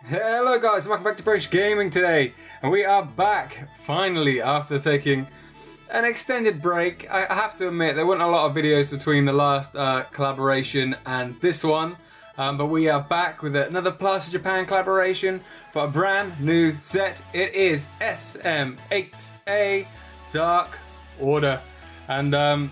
Hello guys, welcome back to Braysh Gaming today, and we are back finally after taking an extended break. I have to admit there weren't a lot of videos between the last collaboration and this one, but we are back with another Plaza Japan collaboration for a brand new set. It is SM8A Dark Order, and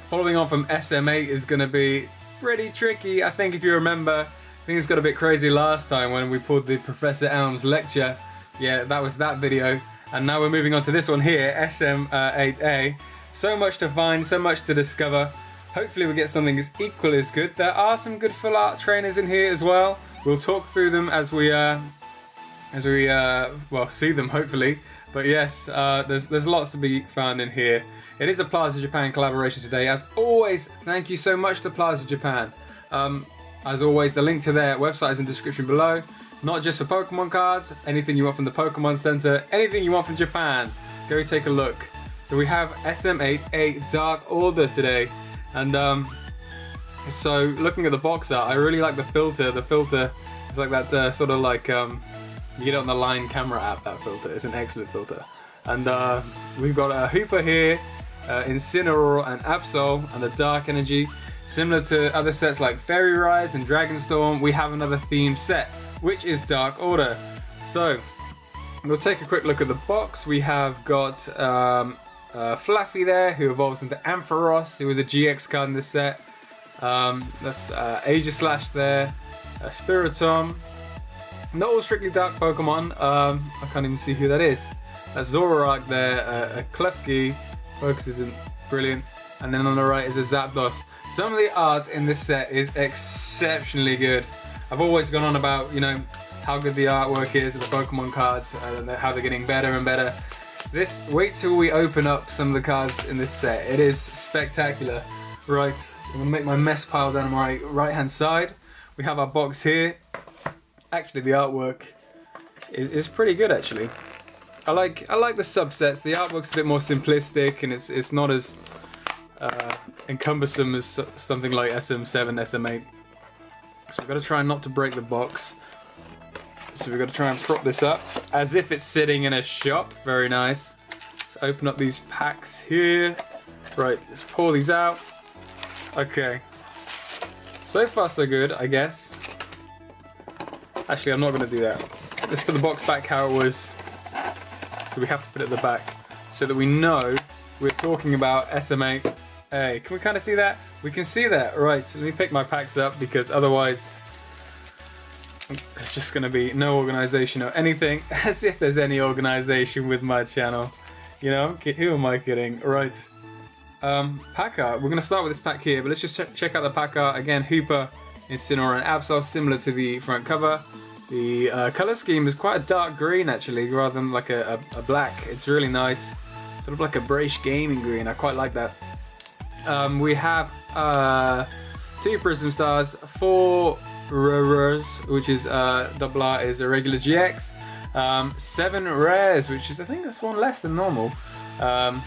following on from SM8 is going to be pretty tricky. I think if you remember, things got a bit crazy last time when we pulled the Professor Elm's lecture. Yeah, that was that video. And now we're moving on to this one here, SM8A. So much to find, so much to discover. Hopefully we get something as equally as good. There are some good full art trainers in here as well. We'll talk through them as we see them hopefully. But yes, there's lots to be found in here. It is a Plaza Japan collaboration today. As always, thank you so much to Plaza Japan. As always, the link to their website is in the description below. Not just for Pokemon cards, anything you want from the Pokemon Center, anything you want from Japan, go take a look. So we have SM8A Dark Order today. And so looking at the box art, I really like the filter. The filter is like that sort of like, you get it on the Line camera app, that filter. It's an excellent filter. And we've got a Hooper here, Incineroar and Absol, and the Dark Energy. Similar to other sets like Fairy Rise and Dragonstorm, we have another themed set, which is Dark Order. So, we'll take a quick look at the box. We have got Fluffy there, who evolves into Ampharos, who is a GX card in this set. That's Aegislash there, Spiritomb. Not all strictly dark Pokemon, I can't even see who that is. That's Zoroark there, a Klefki, focus isn't brilliant. And then on the right is a Zapdos. Some of the art in this set is exceptionally good. I've always gone on about, you know, how good the artwork is of the Pokemon cards and how they're getting better and better. Wait till we open up some of the cards in this set. It is spectacular. Right, I'm gonna make my mess pile down on my right hand side. We have our box here. Actually, the artwork is pretty good actually. I like the subsets. The artwork's a bit more simplistic and it's not as encumbersome as something like SM7, SM8. So we've got to try not to break the box. So we've got to try and prop this up as if it's sitting in a shop. Very nice. Let's open up these packs here. Right, let's pull these out. Okay. So far so good, I guess. Actually, I'm not going to do that. Let's put the box back how it was. So we have to put it at the back so that we know we're talking about SM8A. Can we kind of see that? We can see that. Right, so let me pick my packs up because otherwise it's just going to be no organization or anything. As if there's any organization with my channel. You know, who am I kidding? Right. Pack art. We're going to start with this pack here, but let's just check out the pack art. Again, Hooper, Incineroar and Absol, similar to the front cover. The color scheme is quite a dark green actually, rather than like a black. It's really nice. Sort of like a Braysh Gaming green. I quite like that. We have 2 Prism Stars, 4 Rares, which is double R is a regular GX, 7 Rares, which is I think that's 1 less than normal, and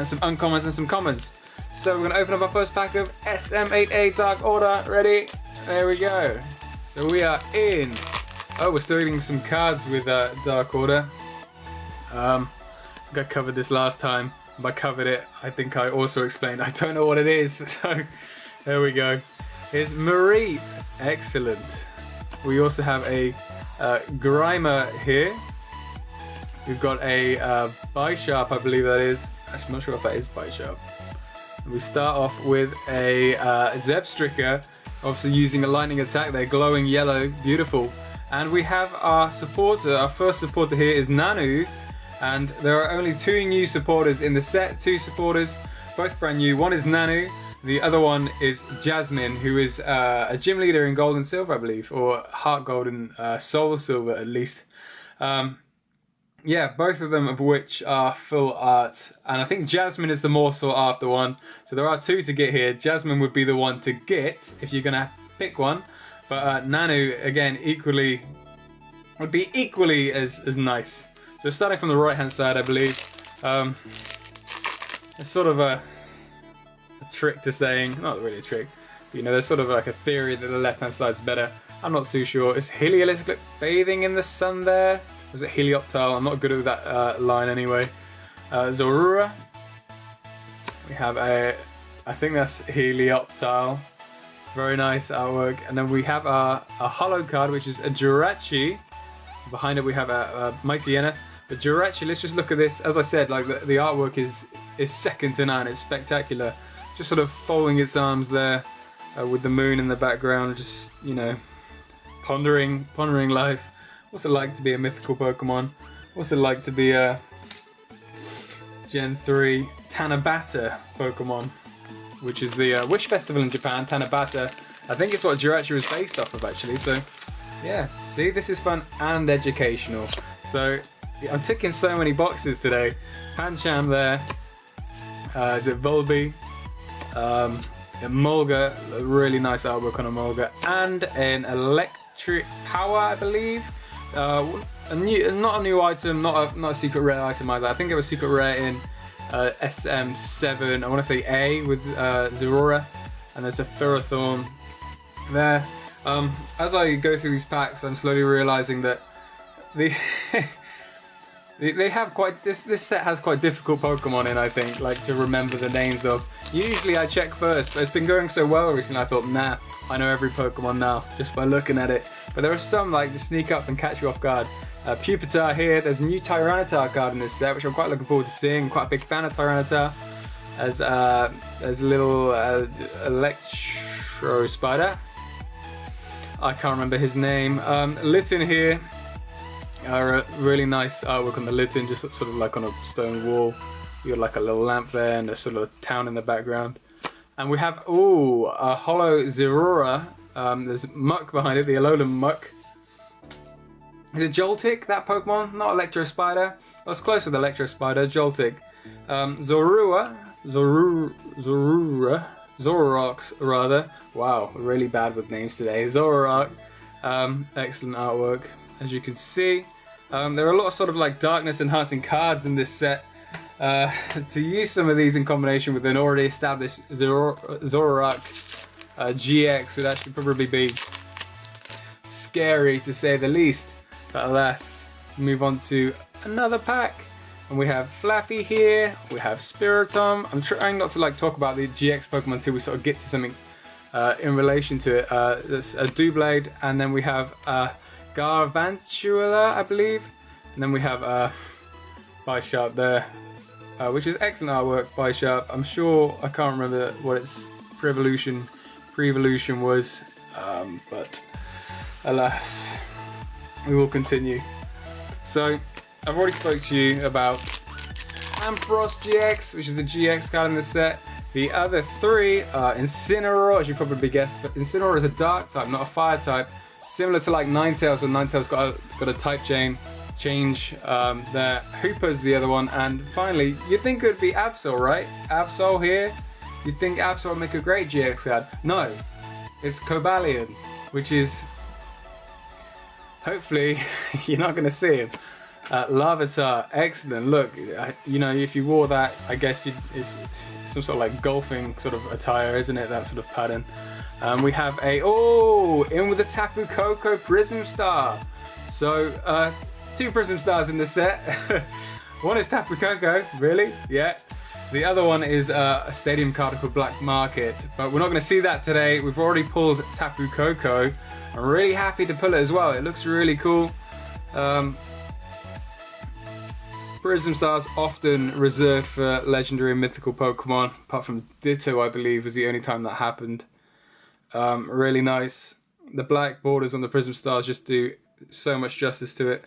some uncommons and some commons. So we're going to open up our first pack of SM8A Dark Order. Ready? There we go. So we are in. Oh, we're still eating some cards with Dark Order. I think I covered this last time. By covered it, I think I also explained I don't know what it is. So there we go. Here's Marie. Excellent. We also have a Grimer here. We've got a Bisharp, I believe that is. Actually, I'm not sure if that is Bisharp. We start off with a Zebstrika, obviously using a lightning attack there, glowing yellow, beautiful. And we have our supporter. Our first supporter here is Nanu. And there are only 2 new supporters in the set, 2 supporters, both brand new. One is Nanu, the other one is Jasmine, who is a gym leader in Gold and Silver, I believe, or Heart Gold and Soul Silver at least. Yeah, both of them of which are full art, and I think Jasmine is the more sought after one. So there are 2 to get here. Jasmine would be the one to get if you're gonna pick one, but Nanu again would be equally as nice. So starting from the right hand side, I believe, it's sort of a trick to saying, not really a trick, You know, there's sort of like a theory that the left-hand side's better. I'm not too sure. Is Heliolisk bathing in the sun there? Was it Helioptile? I'm not good at that line anyway. Zorua. We have I think that's Helioptile. Very nice artwork. And then we have a holo card, which is a Jirachi. Behind it we have a Mightyena. But Jirachi, let's just look at this. As I said, like the artwork is second to none. It's spectacular. Just sort of folding its arms there with the moon in the background. Just, you know, pondering life. What's it like to be a mythical Pokemon? What's it like to be a Gen 3 Tanabata Pokemon? Which is the Wish Festival in Japan, Tanabata. I think it's what Jirachi was based off of, actually. So, yeah. See, this is fun and educational. So, I'm ticking so many boxes today. Pancham there. Is it Volby? Emolga, a really nice artwork on Emolga. And an Electric Power, I believe. Not a new item, not a secret rare item either. I think it was secret rare in SM8A, I want to say A with Zeraora, and there's a Ferrothorn there. As I go through these packs, I'm slowly realizing that they have quite this set has quite difficult Pokemon in, I think, like to remember the names of. Usually I check first, but it's been going so well recently I thought, nah, I know every Pokemon now just by looking at it. But there are some like just sneak up and catch you off guard. Pupitar here, there's a new Tyranitar card in this set, which I'm quite looking forward to seeing. I'm quite a big fan of Tyranitar. There's a little Electro Spider. I can't remember his name. Litten here. A really nice artwork on the Litten, just sort of like on a stone wall. You got like a little lamp there and a sort of town in the background. And we have, a holo Zeraora. There's Muck behind it, the Alolan Muck. Is it Joltik, that Pokemon? Not Electro Spider. I was close with Electro Spider, Joltik. Zorua, Zoroark rather. Wow, really bad with names today. Zoroark, excellent artwork, as you can see. There are a lot of sort of like darkness enhancing cards in this set. To use some of these in combination with an already established Zoroark GX would actually probably be scary to say the least. But alas, move on to another pack. And we have Flappy here, we have Spiritomb. I'm trying not to like talk about the GX Pokemon until we sort of get to something in relation to it. There's a Doublade, and then we have Garvantula, I believe. And then we have Bisharp there, which is excellent artwork, Bisharp. I'm sure, I can't remember what its pre-evolution was, but alas. We will continue. So, I've already spoke to you about Ampharos GX, which is a GX card in the set. The other three are Incineroar, as you probably guessed, but Incineroar is a dark type, not a fire type. Similar to like Ninetales, when Ninetales got a type change there. Hooper's the other one, and finally, you'd think it would be Absol, right? Absol here. You'd think Absol would make a great GX card. No, it's Cobalion, which is... Hopefully, you're not going to see him. Larvitar, excellent. Look, you know, if you wore that, I guess it's some sort of like golfing sort of attire, isn't it? That sort of pattern. We have in with a Tapu Koko Prism Star. So, 2 Prism Stars in the set. One is Tapu Koko, really? Yeah. The other one is a stadium card for Black Market, but we're not going to see that today. We've already pulled Tapu Koko. I'm really happy to pull it as well. It looks really cool. Prism Stars often reserved for legendary and mythical Pokemon, apart from Ditto, I believe, was the only time that happened. Really nice. The black borders on the Prism Stars just do so much justice to it.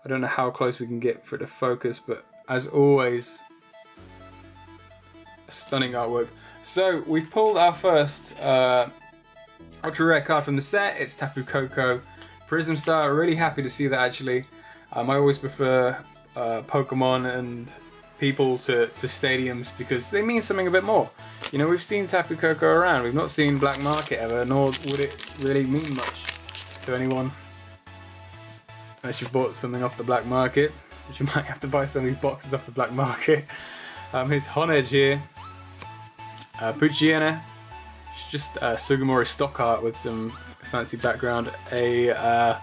I don't know how close we can get for it to focus, but as always, stunning artwork. So we've pulled our first ultra rare card from the set. It's Tapu Koko Prism Star. Really happy to see that, actually. I always prefer Pokemon and people to stadiums because they mean something a bit more. You know, we've seen Tapu Koko around. We've not seen Black Market ever, nor would it really mean much to anyone unless you bought something off the black market, which you might have to buy some of these boxes off the black market. Here's Honedge here. Poochyena, It's just Sugimori stock art with some fancy background. I'm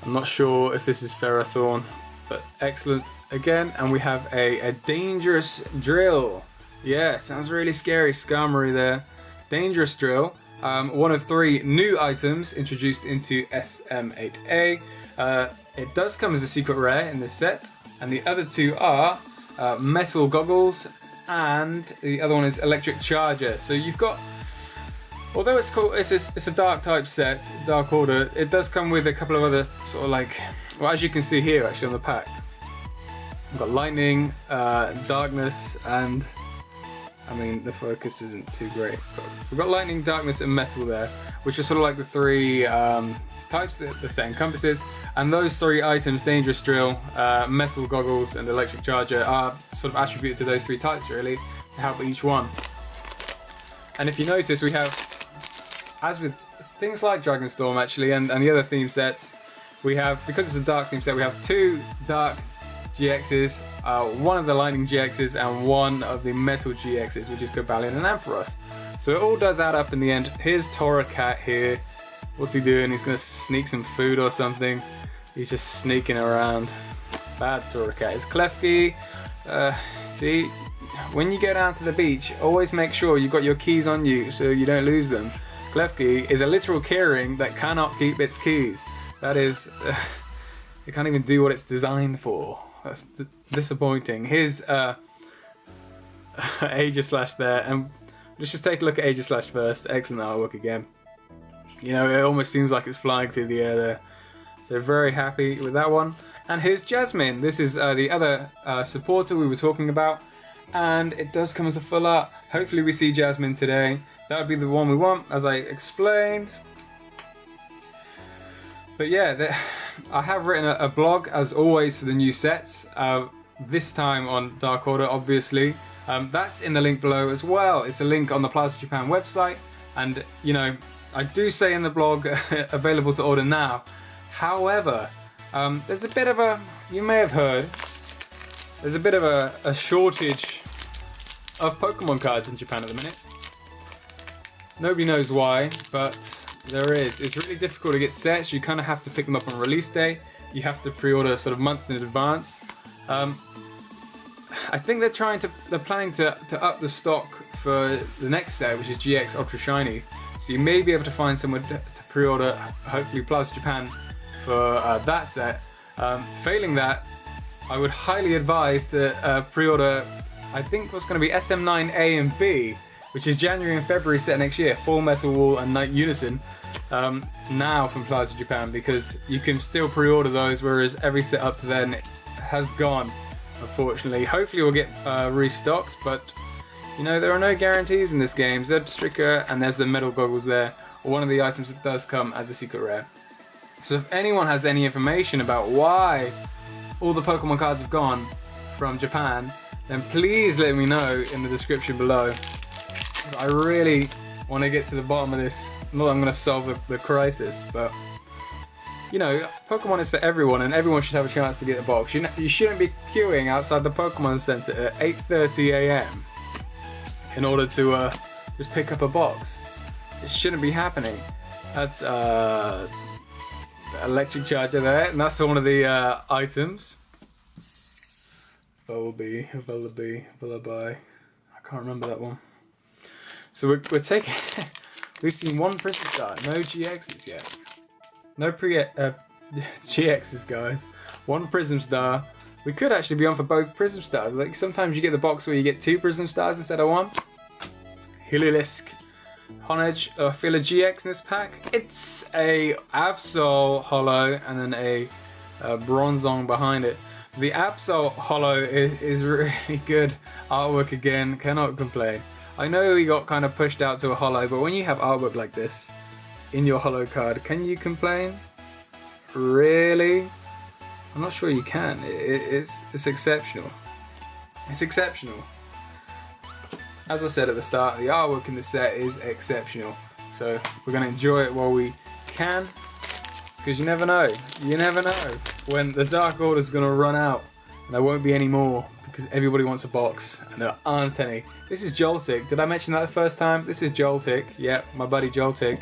not sure if this is Ferrothorn, but excellent again. And we have a dangerous drill. Yeah, sounds really scary. Skarmory there. Dangerous drill. One of 3 new items introduced into SM8A. It does come as a secret rare in this set, and the other 2 are metal goggles, and the other one is electric charger. So you've got, although it's a dark type set, Dark Order, it does come with a couple of other sort of like, well, as you can see here actually on the pack, we've got lightning, darkness, and I mean the focus isn't too great, but we've got lightning, darkness, and metal there, which are sort of like the 3 types that the set encompasses. And those 3 items, dangerous drill, metal goggles, and electric charger, are sort of attributed to those 3 types really, to help each one. And if you notice, we have, as with things like Dragonstorm actually, and the other theme sets, we have, because it's a dark theme set, we have 2 dark GXs, 1 of the lightning GXs, and 1 of the metal GXs, which is Cobalion and Ampharos. So it all does add up in the end. Here's Torracat here. What's he doing? He's gonna sneak some food or something. He's just sneaking around. Bad Torracat. It's Klefki. See, when you go down to the beach, always make sure you've got your keys on you so you don't lose them. Klefki is a literal keyring that cannot keep its keys. That is, it can't even do what it's designed for. That's disappointing. Here's Aegislash there, and let's just take a look at Aegislash first. Excellent artwork again. You know, it almost seems like it's flying through the air there. So very happy with that one. And here's Jasmine. This is the other supporter we were talking about. And it does come as a full art. Hopefully we see Jasmine today. That would be the one we want, as I explained. But yeah, I have written a blog, as always, for the new sets. This time on Dark Order, obviously. That's in the link below as well. It's a link on the Plaza Japan website. And, you know, I do say in the blog, available to order now. However, there's a bit of a, you may have heard, there's a bit of a shortage of Pokemon cards in Japan at the minute. Nobody knows why, but there is. It's really difficult to get sets. You kind of have to pick them up on release day. You have to pre-order sort of months in advance. I think they're planning to up the stock for the next set, which is GX Ultra Shiny. So you may be able to find somewhere to pre-order, hopefully Plaza Japan, for that set. Failing that, I would highly advise to pre-order, I think what's going to be SM9A and B, which is January and February set next year, Full Metal Wall and Night Unison, now from Plaza Japan, because you can still pre-order those, whereas every set up to then has gone, unfortunately. Hopefully we'll get restocked, but you know, there are no guarantees in this game. Zebstrika, and there's the metal goggles there, or one of the items that does come as a secret rare. So if anyone has any information about why all the Pokemon cards have gone from Japan, then please let me know in the description below. I really want to get to the bottom of this. Not that I'm going to solve the crisis, but you know, Pokemon is for everyone, and everyone should have a chance to get a box. You shouldn't be queuing outside the Pokemon Center at 8:30 AM in order to just pick up a box. It shouldn't be happening. That's the electric charger there, and that's one of the items. Vullaby, I can't remember that one. So we're taking, we've seen 1 Prism Star, no GXs yet. No GXs, guys. 1 Prism Star. We could actually be on for both Prism Stars. Like sometimes you get the box where you get 2 Prism Stars instead of 1. Heliolisk, Honedge, Fila GX in this pack. It's a Absol Holo and then a Bronzong behind it. The Absol Holo is really good artwork again. Cannot complain. I know he got kind of pushed out to a Holo, but when you have artwork like this in your Holo card, can you complain? Really? I'm not sure you can. It's exceptional. It's exceptional. As I said at the start, the artwork in the set is exceptional. So we're going to enjoy it while we can, because you never know. You never know when the Dark Order is going to run out and there won't be any more to because everybody wants a box and there aren't any. This is Joltik. Did I mention that the first time? This is Joltik. Yep, my buddy Joltik.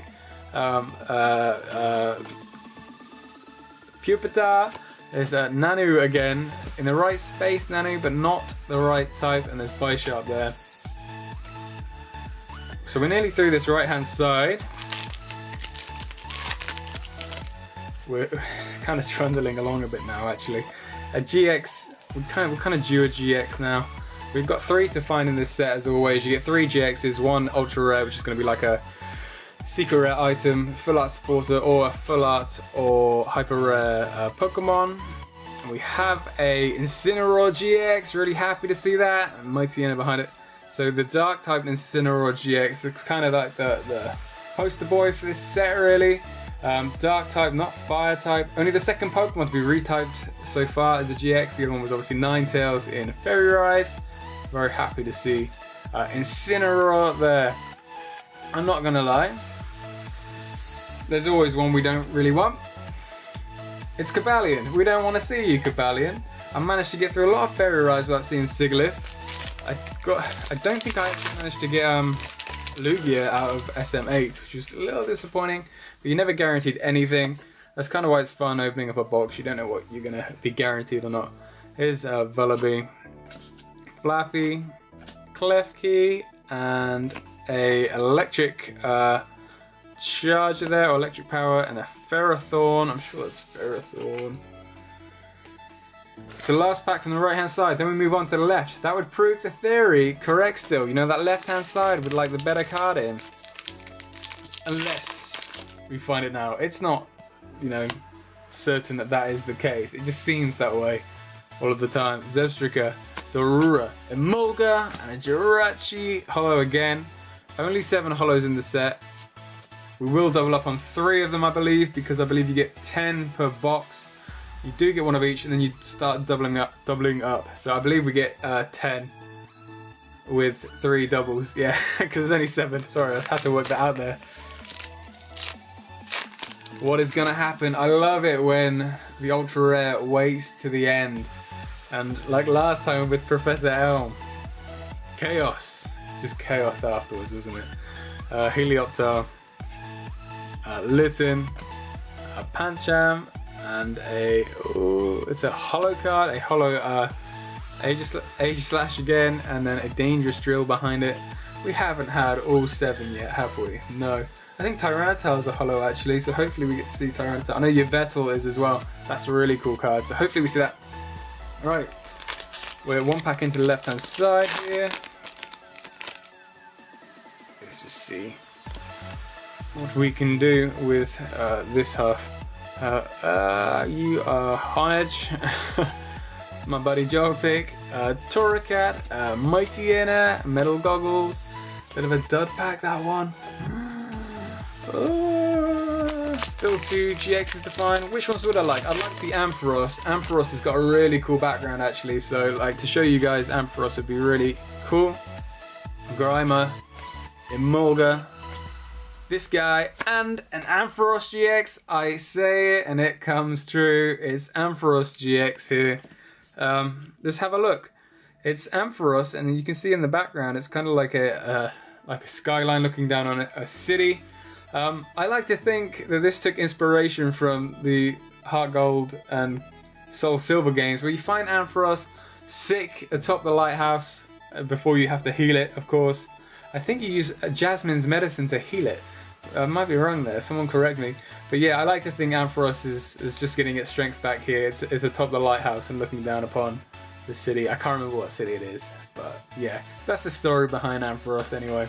Pupitar. There's Nanu again. In the right space, Nanu, but not the right type. And there's Braysh up there. So we're nearly through this right-hand side. We're kind of trundling along a bit now, actually. A GX, we're kind of due a GX now. We've got 3 to find in this set, as always. You get 3 GXs, 1 ultra rare, which is going to be like a secret rare item, full art supporter, or a full art or hyper rare Pokemon. And we have a Incineroar GX. Really happy to see that. And Mightyena behind it. So the dark type Incineroar GX looks kind of like the poster boy for this set, really. Dark type, not fire type. Only the second Pokemon to be retyped so far as a GX. The other one was obviously Ninetales in Fairy Rise. Very happy to see Incineroar there. I'm not gonna lie. There's always one we don't really want. It's Cobalion. We don't want to see you, Cobalion. I managed to get through a lot of Fairy Rise without seeing Sigilyph. I don't think I actually managed to get Lugia out of SM8, which was a little disappointing, but you never guaranteed anything. That's kind of why it's fun opening up a box. You don't know what you're going to be guaranteed or not. Here's Vullaby, Flappy, Klefki, and a electric charger there, or electric power, and a Ferrothorn. I'm sure that's Ferrothorn. The last pack from the right hand side, then we move on to the left. That would prove the theory correct still. You know, that left hand side would like the better card in. Unless we find it now. It's not, you know, certain that that is the case. It just seems that way all of the time. Zebstrika, Zorua, Emolga, and a Jirachi holo again. Only 7 holos in the set. We will double up on 3 of them, I believe, because I believe you get 10 per box. You do get one of each, and then you start doubling up. So I believe we get 10 with 3 doubles. Yeah, because there's only 7. Sorry, I had to work that out there. What is gonna happen? I love it when the ultra rare waits to the end, and like last time with Professor Elm, chaos, just chaos afterwards, wasn't it? Helioptile, Litten, Pancham. And it's a holo card, a holo Aegislash again, and then a dangerous drill behind it. We haven't had all 7 yet, have we? No. I think Tyranitar is a holo actually, so hopefully we get to see Tyranitar. I know Yveltal is as well. That's a really cool card, so hopefully we see that. Right, we're 1 pack into the left hand side here. Let's just see what we can do with this half. You are Honage, my buddy Joltik, Torracat, Mightyena, Metal Goggles, bit of a dud pack that one. Still 2 GXs to find. Which ones would I like? I'd like to see Ampharos. Ampharos has got a really cool background actually, so like to show you guys Ampharos would be really cool. Grimer, Emolga, this guy, and an Ampharos GX. I say it and it comes true. It's Ampharos GX here. Let's have a look. It's Ampharos, and you can see in the background it's kind of like a skyline looking down on a city. I like to think that this took inspiration from the Heart Gold and Soul Silver games, where you find Ampharos sick atop the lighthouse before you have to heal it, of course. I think you use Jasmine's medicine to heal it. I might be wrong there, someone correct me. But yeah, I like to think Ampharos is just getting its strength back here. It's atop the lighthouse and looking down upon the city. I can't remember what city it is, but yeah, that's the story behind Ampharos anyway.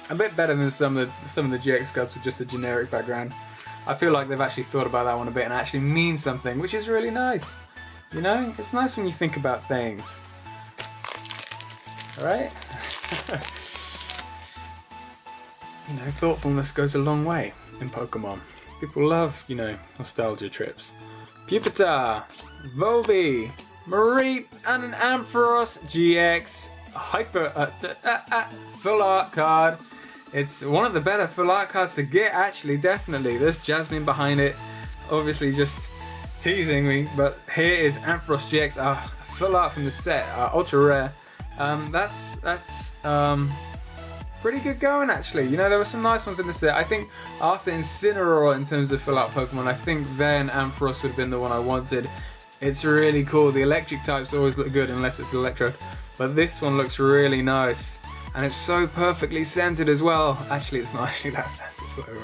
A bit better than some of the GX cards with just a generic background. I feel like they've actually thought about that one a bit and actually means something, which is really nice. You know, it's nice when you think about things. Alright? You know, thoughtfulness goes a long way in Pokemon. People love, you know, nostalgia trips. Pupitar, Volby, Mareep, and an Ampharos GX full art card. It's one of the better full art cards to get, actually, definitely. There's Jasmine behind it, obviously just teasing me, but here is Ampharos GX, a full art from the set, ultra rare. That's pretty good going actually. You know, there were some nice ones in the set. I think after Incineroar in terms of full art Pokemon, I think then Ampharos would have been the one I wanted. It's really cool. The electric types always look good unless it's Electro, but this one looks really nice. And it's so perfectly scented as well. Actually, it's not actually that scented, whatever.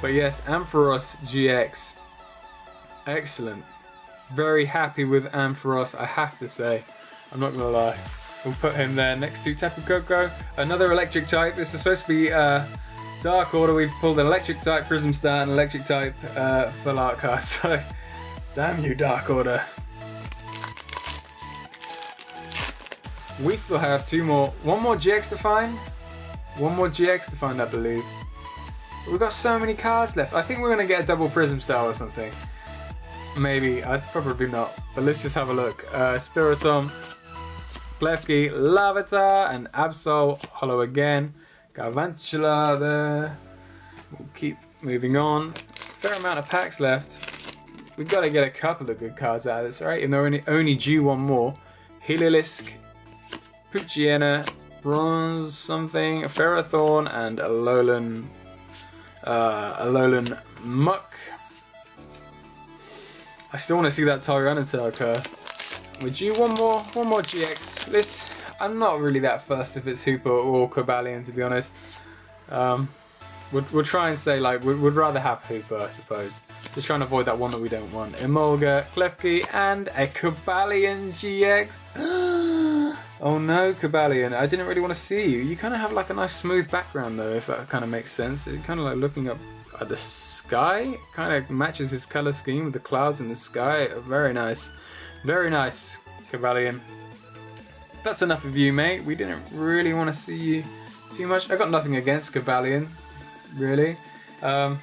But yes, Ampharos GX. Excellent. Very happy with Ampharos, I have to say. I'm not gonna lie. We'll put him there next to Tapu Koko. Another electric type. This is supposed to be Dark Order. We've pulled an electric type Prism Star and electric type full art card. So, damn you, Dark Order. We still have one more GX to find. One more GX to find, I believe. We've got so many cards left. I think we're gonna get a double Prism Star or something. Maybe, I'd probably not. But let's just have a look. Spiritomb, Klefki, Larvitar, and Absol, holo again. Garvantula there. We'll keep moving on. Fair amount of packs left. We've got to get a couple of good cards out of this, right? Even though we're only due one more. Heliolisk, Poochyena, Bronze something, a Ferrothorn, and a Alolan Muck. I still want to see that Tyranitar card. Would you one more GX? This, I'm not really that fussed if it's Hooper or Cobalion, to be honest. We'll try and say like we'd rather have Hooper, I suppose. Just trying to avoid that one that we don't want. Emolga, Klefki, and a Cobalion GX. Oh no, Cobalion! I didn't really want to see you. You kind of have like a nice smooth background though, if that kind of makes sense. It's kind of like looking up at the sky. Kind of matches his color scheme with the clouds in the sky. Very nice. Very nice, Cobalion. That's enough of you, mate. We didn't really want to see you too much. I got nothing against Cobalion, really. What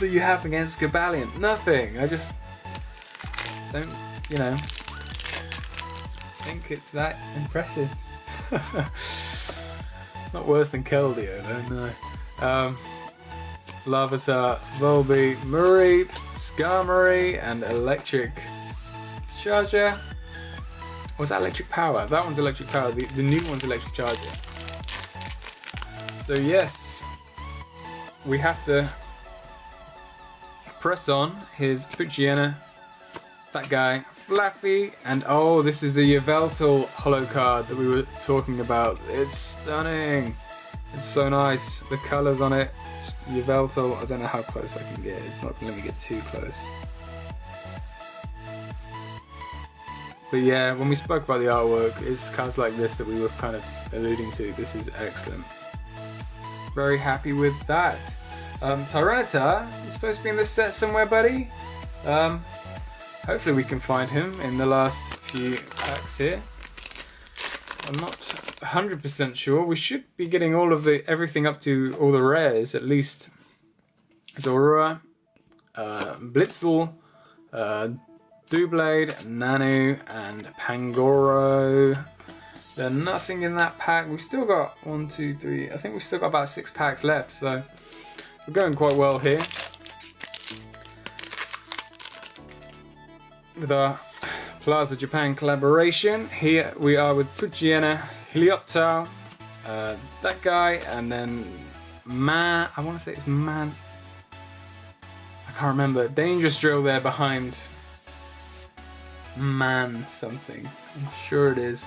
do you have against Cobalion? Nothing. I just don't, you know, think it's that impressive. Not worse than Keldeo, though, no. Larvitar, Volbeat, Mareep, Skarmory, and Electric Charger. Or was that Electric Power? That one's Electric Power. The new one's Electric Charger. So yes, we have to press on his Poochyena, that guy, Flaffy, and oh, this is the Yveltal holo card that we were talking about. It's stunning. It's so nice. The colours on it. Yveltal, I don't know how close I can get. It's not going to let me get too close. But yeah, when we spoke about the artwork, it's cards like this that we were kind of alluding to. This is excellent. Very happy with that. Tyranitar, you're supposed to be in this set somewhere, buddy. Hopefully we can find him in the last few packs here. I'm not 100% sure. We should be getting all of everything up to all the rares, at least. Zorua, Blitzel, Doublade, Nanu, and Pangoro. There's nothing in that pack. We've still got 1, 2, 3. I think we've still got about 6 packs left, so we're going quite well here. With our Plaza Japan collaboration, here we are with Poochyena, Helioptile, that guy, and then I want to say it's I can't remember. Dangerous Drill there behind something. I'm sure it is.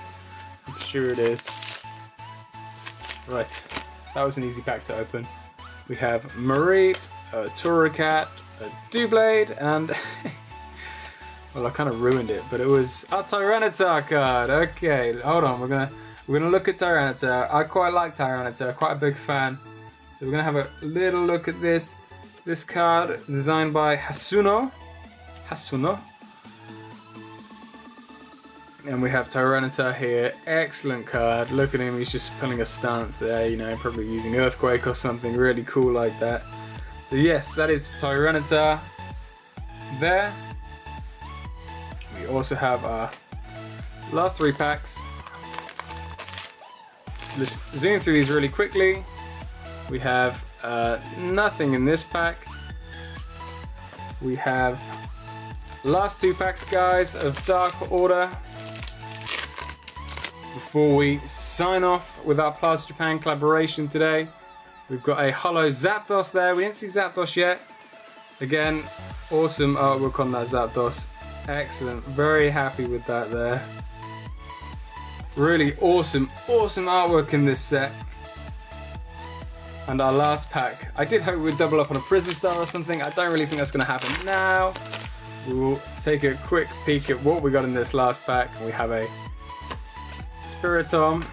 Right, that was an easy pack to open. We have Mareep, a Torracat, a Doublade, and well, I kind of ruined it, but it was a Tyranitar card. Okay, hold on. We're gonna look at Tyranitar. I quite like Tyranitar. Quite a big fan. So we're gonna have a little look at this. This card designed by Hasuno. And we have Tyranitar here. Excellent card. Look at him. He's just pulling a stance there. You know, probably using Earthquake or something really cool like that. So yes, that is Tyranitar there. We also have our last 3 packs. Let's zoom through these really quickly. We have nothing in this pack. We have Last 2 packs, guys, of Dark Order before we sign off with our Plaza Japan collaboration today. We've got a holo Zapdos there. We didn't see Zapdos yet. Again, awesome artwork on that Zapdos. Excellent. Very happy with that there. Really awesome artwork in this set. And our last pack. I did hope we'd double up on a Prism Star or something. I don't really think that's going to happen now. We'll take a quick peek at what we got in this last pack. We have a Spiritomb,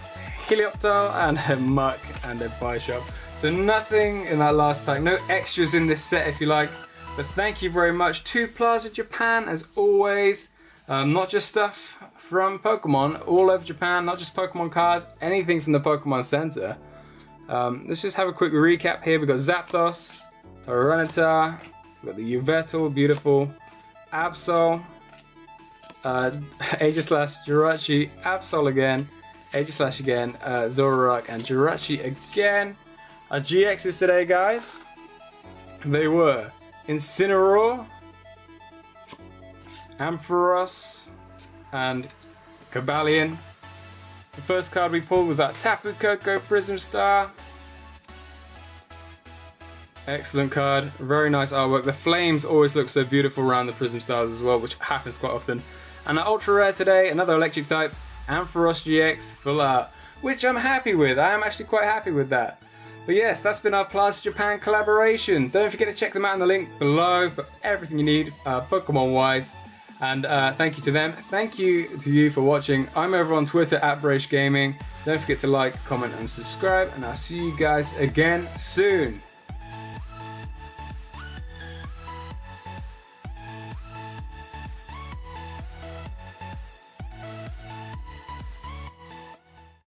Helioptile, and a Muck, and a Bishop. So nothing in that last pack. No extras in this set, if you like. But thank you very much to Plaza Japan, as always. Not just stuff from Pokemon, all over Japan. Not just Pokemon cards, anything from the Pokemon Center. Let's just have a quick recap here. We've got Zapdos, Tyranitar, we've got the Yveltal, beautiful, Absol, Aegislash, Jirachi, Absol again, Aegislash again, Zoroark, and Jirachi again. Our GXs today, guys, they were Incineroar, Ampharos, and Cobalion. The first card we pulled was our Tapu Koko Prism Star. Excellent card, very nice artwork. The flames always look so beautiful around the Prism Stars as well, which happens quite often. And our ultra rare today, another electric type, Ampharos GX full art, which I'm happy with. I am actually quite happy with that. But yes, that's been our Plaza Japan collaboration. Don't forget to check them out in the link below for everything you need, Pokemon wise. And thank you to them. Thank you to you for watching. I'm over on Twitter at Braysh Gaming. Don't forget to like, comment, and subscribe. And I'll see you guys again soon.